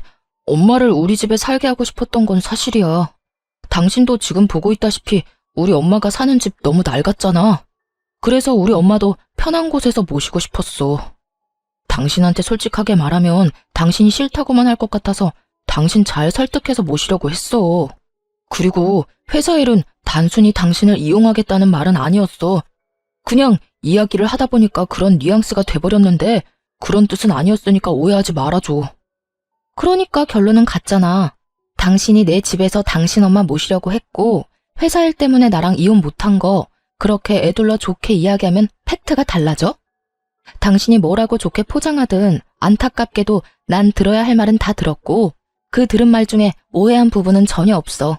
엄마를 우리 집에 살게 하고 싶었던 건 사실이야. 당신도 지금 보고 있다시피 우리 엄마가 사는 집 너무 낡았잖아. 그래서 우리 엄마도 편한 곳에서 모시고 싶었어. 당신한테 솔직하게 말하면 당신이 싫다고만 할 것 같아서 당신 잘 설득해서 모시려고 했어. 그리고 회사 일은 단순히 당신을 이용하겠다는 말은 아니었어. 그냥 이야기를 하다 보니까 그런 뉘앙스가 돼버렸는데 그런 뜻은 아니었으니까 오해하지 말아줘. 그러니까 결론은 같잖아. 당신이 내 집에서 당신 엄마 모시려고 했고 회사 일 때문에 나랑 이혼 못한 거 그렇게 애둘러 좋게 이야기하면 팩트가 달라져? 당신이 뭐라고 좋게 포장하든 안타깝게도 난 들어야 할 말은 다 들었고 그 들은 말 중에 오해한 부분은 전혀 없어.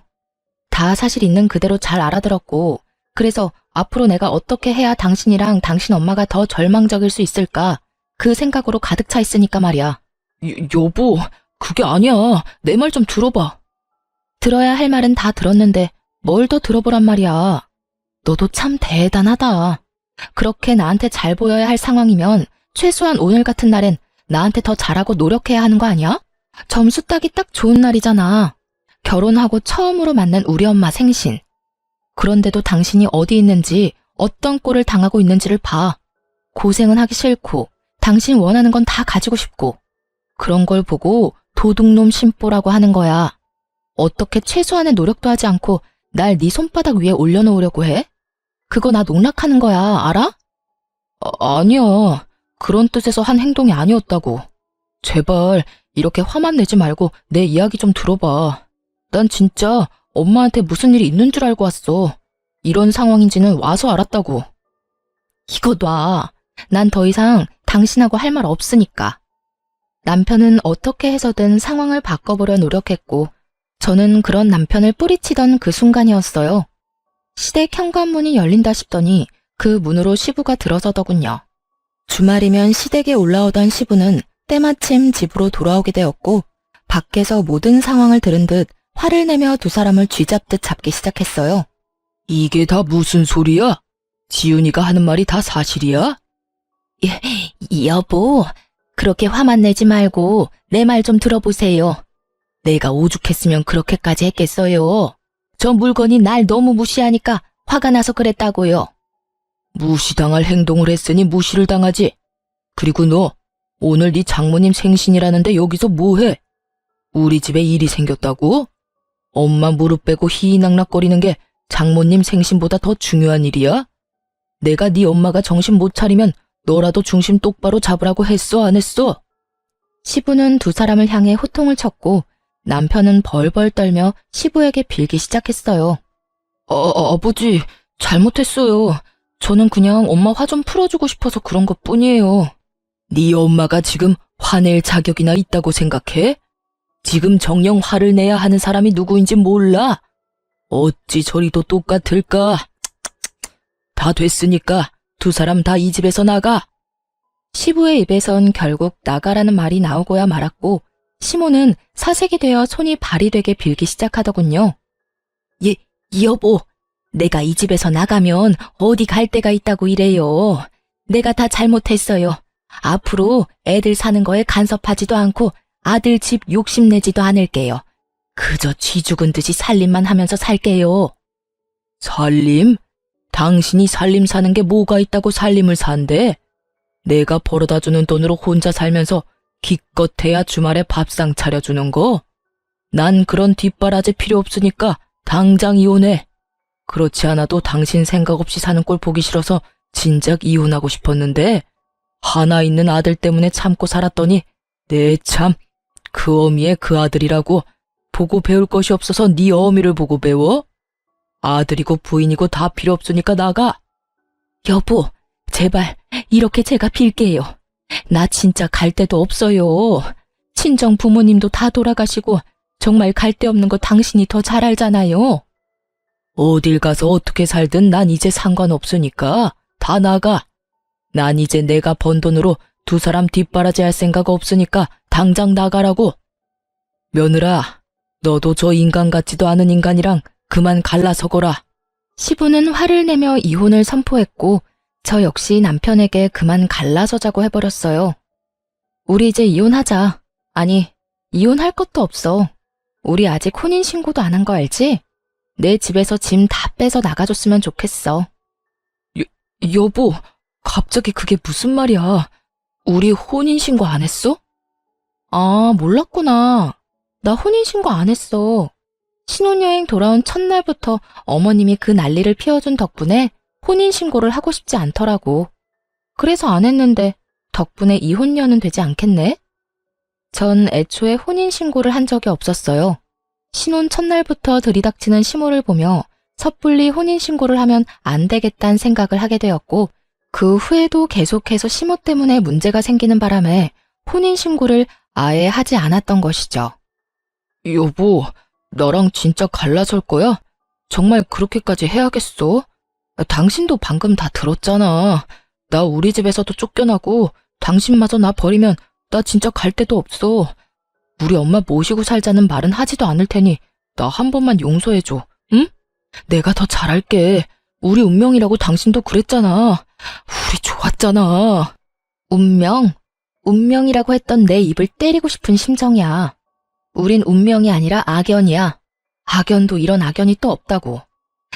다 사실 있는 그대로 잘 알아들었고 그래서 앞으로 내가 어떻게 해야 당신이랑 당신 엄마가 더 절망적일 수 있을까 그 생각으로 가득 차 있으니까 말이야. 여보, 그게 아니야. 내 말 좀 들어봐. 들어야 할 말은 다 들었는데 뭘 더 들어보란 말이야. 너도 참 대단하다. 그렇게 나한테 잘 보여야 할 상황이면 최소한 오늘 같은 날엔 나한테 더 잘하고 노력해야 하는 거 아니야? 점수 따기 딱 좋은 날이잖아. 결혼하고 처음으로 만난 우리 엄마 생신. 그런데도 당신이 어디 있는지 어떤 꼴을 당하고 있는지를 봐. 고생은 하기 싫고 당신 원하는 건 다 가지고 싶고 그런 걸 보고 도둑놈 심보라고 하는 거야. 어떻게 최소한의 노력도 하지 않고 날 네 손바닥 위에 올려놓으려고 해? 그거 나 농락하는 거야, 알아? 아니야. 그런 뜻에서 한 행동이 아니었다고. 제발 이렇게 화만 내지 말고 내 이야기 좀 들어봐. 난 진짜 엄마한테 무슨 일이 있는 줄 알고 왔어. 이런 상황인지는 와서 알았다고. 이거 놔. 난 더 이상 당신하고 할 말 없으니까. 남편은 어떻게 해서든 상황을 바꿔보려 노력했고 저는 그런 남편을 뿌리치던 그 순간이었어요. 시댁 현관문이 열린다 싶더니 그 문으로 시부가 들어서더군요. 주말이면 시댁에 올라오던 시부는 때마침 집으로 돌아오게 되었고 밖에서 모든 상황을 들은 듯 화를 내며 두 사람을 쥐잡듯 잡기 시작했어요. 이게 다 무슨 소리야? 지훈이가 하는 말이 다 사실이야? 여보, 그렇게 화만 내지 말고 내 말 좀 들어보세요. 내가 오죽했으면 그렇게까지 했겠어요. 저 물건이 날 너무 무시하니까 화가 나서 그랬다고요. 무시당할 행동을 했으니 무시를 당하지. 그리고 너 오늘 네 장모님 생신이라는데 여기서 뭐해? 우리 집에 일이 생겼다고? 엄마 무릎 빼고 희희낙낙거리는 게 장모님 생신보다 더 중요한 일이야? 내가 네 엄마가 정신 못 차리면 너라도 중심 똑바로 잡으라고 했어, 안 했어? 시부는 두 사람을 향해 호통을 쳤고 남편은 벌벌 떨며 시부에게 빌기 시작했어요. 아버지, 잘못했어요. 저는 그냥 엄마 화 좀 풀어주고 싶어서 그런 것 뿐이에요. 네 엄마가 지금 화낼 자격이나 있다고 생각해? 지금 정녕 화를 내야 하는 사람이 누구인지 몰라? 어찌 저리도 똑같을까? 다 됐으니까 두 사람 다 이 집에서 나가. 시부의 입에선 결국 나가라는 말이 나오고야 말았고 시모는 사색이 되어 손이 발이 되게 빌기 시작하더군요. 여보, 내가 이 집에서 나가면 어디 갈 데가 있다고 이래요. 내가 다 잘못했어요. 앞으로 애들 사는 거에 간섭하지도 않고 아들 집 욕심내지도 않을게요. 그저 쥐 죽은 듯이 살림만 하면서 살게요. 살림? 당신이 살림 사는 게 뭐가 있다고 살림을 산대? 내가 벌어다 주는 돈으로 혼자 살면서 기껏해야 주말에 밥상 차려주는 거? 난 그런 뒷바라지 필요 없으니까 당장 이혼해. 그렇지 않아도 당신 생각 없이 사는 꼴 보기 싫어서 진작 이혼하고 싶었는데 하나 있는 아들 때문에 참고 살았더니 내 참, 그 어미의 그 아들이라고 보고 배울 것이 없어서 네 어미를 보고 배워? 아들이고 부인이고 다 필요 없으니까 나가. 여보, 제발 이렇게 제가 빌게요. 나 진짜 갈 데도 없어요. 친정 부모님도 다 돌아가시고 정말 갈 데 없는 거 당신이 더 잘 알잖아요. 어딜 가서 어떻게 살든 난 이제 상관없으니까 다 나가. 난 이제 내가 번 돈으로 두 사람 뒷바라지 할 생각 없으니까 당장 나가라고. 며느라, 너도 저 인간 같지도 않은 인간이랑 그만 갈라서거라. 시부는 화를 내며 이혼을 선포했고 저 역시 남편에게 그만 갈라서자고 해버렸어요. 우리 이제 이혼하자. 아니, 이혼할 것도 없어. 우리 아직 혼인신고도 안 한 거 알지? 내 집에서 짐 다 빼서 나가줬으면 좋겠어. 여보, 갑자기 그게 무슨 말이야? 우리 혼인신고 안 했어? 아, 몰랐구나. 나 혼인신고 안 했어. 신혼여행 돌아온 첫날부터 어머님이 그 난리를 피워준 덕분에 혼인신고를 하고 싶지 않더라고. 그래서 안 했는데 덕분에 이혼녀는 되지 않겠네? 전 애초에 혼인신고를 한 적이 없었어요. 신혼 첫날부터 들이닥치는 시모를 보며 섣불리 혼인신고를 하면 안 되겠다는 생각을 하게 되었고 그 후에도 계속해서 시모 때문에 문제가 생기는 바람에 혼인신고를 아예 하지 않았던 것이죠. 여보, 나랑 진짜 갈라설 거야? 정말 그렇게까지 해야겠어? 당신도 방금 다 들었잖아. 나 우리 집에서도 쫓겨나고 당신마저 나 버리면 나 진짜 갈 데도 없어. 우리 엄마 모시고 살자는 말은 하지도 않을 테니 나 한 번만 용서해줘, 응? 내가 더 잘할게. 우리 운명이라고 당신도 그랬잖아. 우리 좋았잖아. 운명? 운명이라고 했던 내 입을 때리고 싶은 심정이야. 우린 운명이 아니라 악연이야. 악연도 이런 악연이 또 없다고.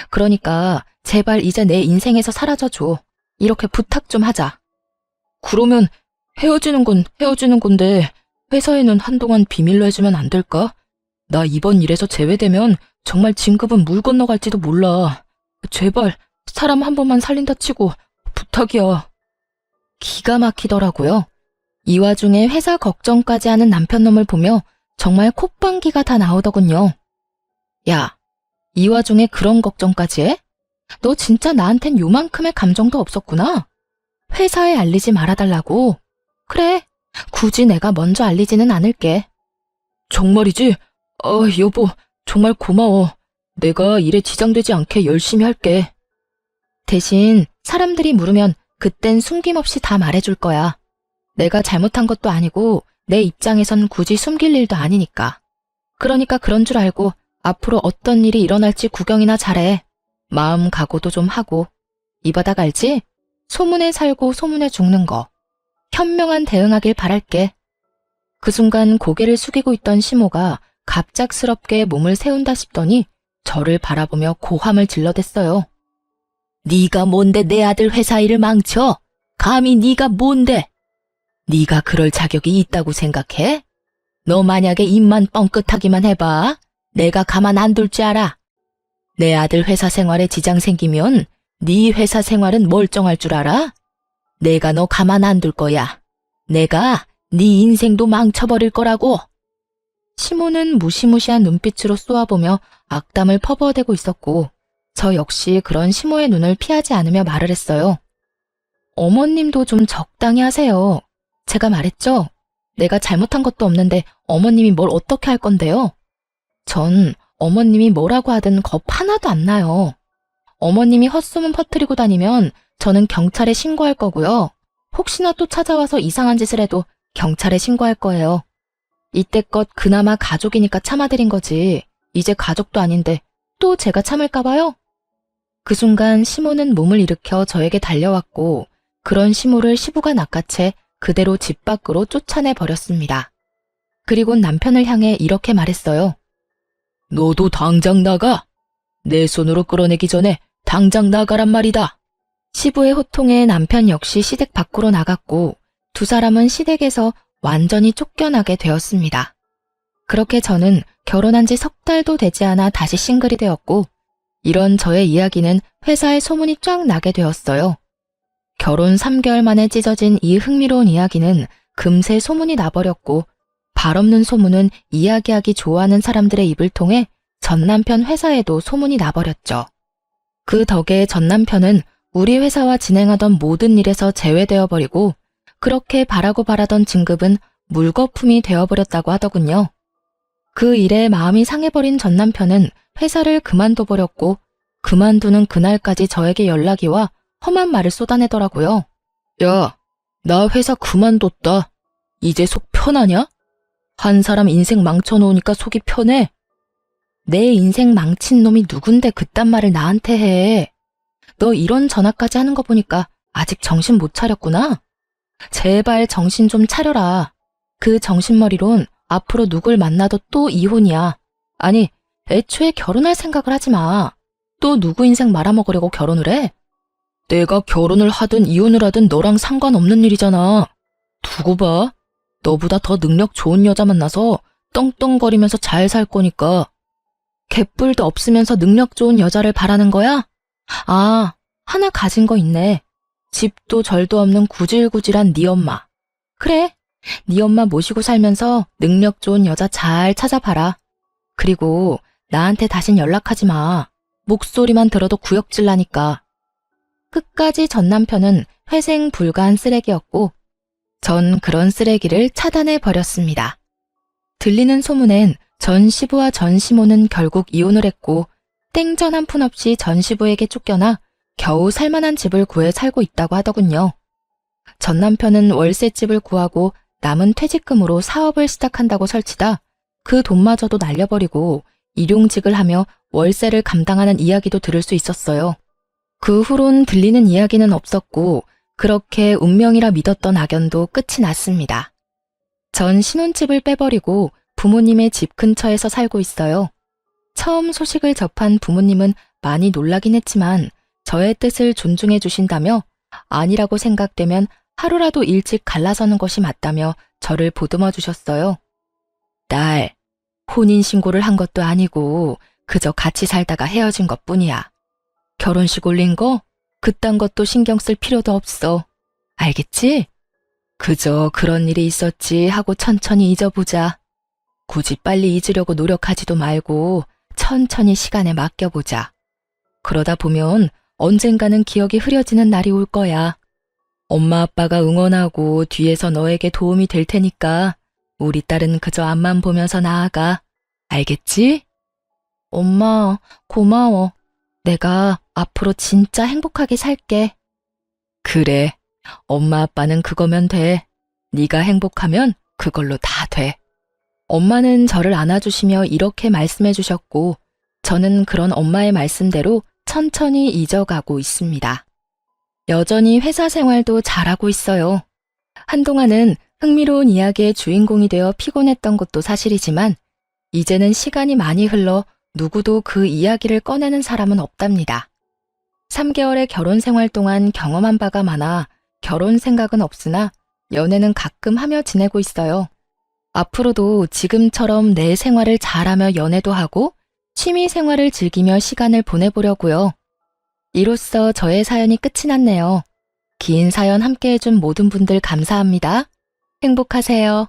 그러니까 제발 이제 내 인생에서 사라져줘. 이렇게 부탁 좀 하자. 그러면 헤어지는 건 헤어지는 건데 회사에는 한동안 비밀로 해주면 안 될까? 나 이번 일에서 제외되면 정말 진급은 물 건너갈지도 몰라. 제발 사람 한 번만 살린다 치고 부탁이야. 기가 막히더라고요. 이 와중에 회사 걱정까지 하는 남편놈을 보며 정말 콧방귀가 다 나오더군요. 야, 이 와중에 그런 걱정까지 해? 너 진짜 나한텐 요만큼의 감정도 없었구나. 회사에 알리지 말아달라고. 그래, 굳이 내가 먼저 알리지는 않을게. 정말이지? 여보, 정말 고마워. 내가 일에 지장되지 않게 열심히 할게. 대신 사람들이 물으면 그땐 숨김없이 다 말해줄 거야. 내가 잘못한 것도 아니고 내 입장에선 굳이 숨길 일도 아니니까. 그러니까 그런 줄 알고 앞으로 어떤 일이 일어날지 구경이나 잘해. 마음 각오도 좀 하고. 이 바닥 알지? 소문에 살고 소문에 죽는 거. 현명한 대응하길 바랄게. 그 순간 고개를 숙이고 있던 시모가 갑작스럽게 몸을 세운다 싶더니 저를 바라보며 고함을 질러댔어요. 네가 뭔데 내 아들 회사 일을 망쳐? 감히 네가 뭔데? 네가 그럴 자격이 있다고 생각해? 너 만약에 입만 뻥끗하기만 해봐. 내가 가만 안 둘 줄 알아. 내 아들 회사 생활에 지장 생기면 네 회사 생활은 멀쩡할 줄 알아? 내가 너 가만 안 둘 거야. 내가 네 인생도 망쳐버릴 거라고. 시모는 무시무시한 눈빛으로 쏘아보며 악담을 퍼부어대고 있었고 저 역시 그런 시모의 눈을 피하지 않으며 말을 했어요. 어머님도 좀 적당히 하세요. 제가 말했죠? 내가 잘못한 것도 없는데 어머님이 뭘 어떻게 할 건데요? 전 어머님이 뭐라고 하든 겁 하나도 안 나요. 어머님이 헛소문 퍼뜨리고 다니면 저는 경찰에 신고할 거고요. 혹시나 또 찾아와서 이상한 짓을 해도 경찰에 신고할 거예요. 이때껏 그나마 가족이니까 참아드린 거지. 이제 가족도 아닌데 또 제가 참을까 봐요? 그 순간 시모는 몸을 일으켜 저에게 달려왔고 그런 시모를 시부가 낚아채 그대로 집 밖으로 쫓아내 버렸습니다. 그리고 남편을 향해 이렇게 말했어요. 너도 당장 나가. 내 손으로 끌어내기 전에 당장 나가란 말이다. 시부의 호통에 남편 역시 시댁 밖으로 나갔고 두 사람은 시댁에서 완전히 쫓겨나게 되었습니다. 그렇게 저는 결혼한 지 석 달도 되지 않아 다시 싱글이 되었고 이런 저의 이야기는 회사에 소문이 쫙 나게 되었어요. 결혼 3개월 만에 찢어진 이 흥미로운 이야기는 금세 소문이 나버렸고 발 없는 소문은 이야기하기 좋아하는 사람들의 입을 통해 전 남편 회사에도 소문이 나버렸죠. 그 덕에 전 남편은 우리 회사와 진행하던 모든 일에서 제외되어 버리고 그렇게 바라고 바라던 진급은 물거품이 되어버렸다고 하더군요. 그 일에 마음이 상해버린 전 남편은 회사를 그만둬버렸고 그만두는 그날까지 저에게 연락이 와 험한 말을 쏟아내더라고요. 야, 나 회사 그만뒀다. 이제 속 편하냐? 한 사람 인생 망쳐놓으니까 속이 편해. 내 인생 망친 놈이 누군데 그딴 말을 나한테 해. 너 이런 전화까지 하는 거 보니까 아직 정신 못 차렸구나. 제발 정신 좀 차려라. 그 정신머리론 앞으로 누굴 만나도 또 이혼이야. 아니, 애초에 결혼할 생각을 하지 마. 또 누구 인생 말아먹으려고 결혼을 해? 내가 결혼을 하든 이혼을 하든 너랑 상관없는 일이잖아. 두고 봐. 너보다 더 능력 좋은 여자 만나서 떵떵거리면서 잘 살 거니까. 개뿔도 없으면서 능력 좋은 여자를 바라는 거야? 아, 하나 가진 거 있네. 집도 절도 없는 구질구질한 네 엄마. 그래, 네 엄마 모시고 살면서 능력 좋은 여자 잘 찾아봐라. 그리고 나한테 다신 연락하지 마. 목소리만 들어도 구역질 나니까. 끝까지 전 남편은 회생 불가한 쓰레기였고 전 그런 쓰레기를 차단해 버렸습니다. 들리는 소문엔 전 시부와 전 시모는 결국 이혼을 했고 땡전 한 푼 없이 전 시부에게 쫓겨나 겨우 살만한 집을 구해 살고 있다고 하더군요. 전 남편은 월세집을 구하고 남은 퇴직금으로 사업을 시작한다고 설치다 그 돈마저도 날려버리고 일용직을 하며 월세를 감당하는 이야기도 들을 수 있었어요. 그 후론 들리는 이야기는 없었고 그렇게 운명이라 믿었던 악연도 끝이 났습니다. 전 신혼집을 빼버리고 부모님의 집 근처에서 살고 있어요. 처음 소식을 접한 부모님은 많이 놀라긴 했지만 저의 뜻을 존중해 주신다며 아니라고 생각되면 하루라도 일찍 갈라서는 것이 맞다며 저를 보듬어 주셨어요. 딸, 혼인신고를 한 것도 아니고 그저 같이 살다가 헤어진 것뿐이야. 결혼식 올린 거? 그딴 것도 신경 쓸 필요도 없어. 알겠지? 그저 그런 일이 있었지 하고 천천히 잊어보자. 굳이 빨리 잊으려고 노력하지도 말고 천천히 시간에 맡겨보자. 그러다 보면 언젠가는 기억이 흐려지는 날이 올 거야. 엄마 아빠가 응원하고 뒤에서 너에게 도움이 될 테니까 우리 딸은 그저 앞만 보면서 나아가. 알겠지? 엄마, 고마워. 내가 앞으로 진짜 행복하게 살게. 그래, 엄마 아빠는 그거면 돼. 네가 행복하면 그걸로 다 돼. 엄마는 저를 안아주시며 이렇게 말씀해 주셨고 저는 그런 엄마의 말씀대로 천천히 잊어가고 있습니다. 여전히 회사 생활도 잘하고 있어요. 한동안은 흥미로운 이야기의 주인공이 되어 피곤했던 것도 사실이지만 이제는 시간이 많이 흘러 누구도 그 이야기를 꺼내는 사람은 없답니다. 3개월의 결혼 생활 동안 경험한 바가 많아 결혼 생각은 없으나 연애는 가끔 하며 지내고 있어요. 앞으로도 지금처럼 내 생활을 잘하며 연애도 하고 취미 생활을 즐기며 시간을 보내보려고요. 이로써 저의 사연이 끝이 났네요. 긴 사연 함께 해준 모든 분들 감사합니다. 행복하세요.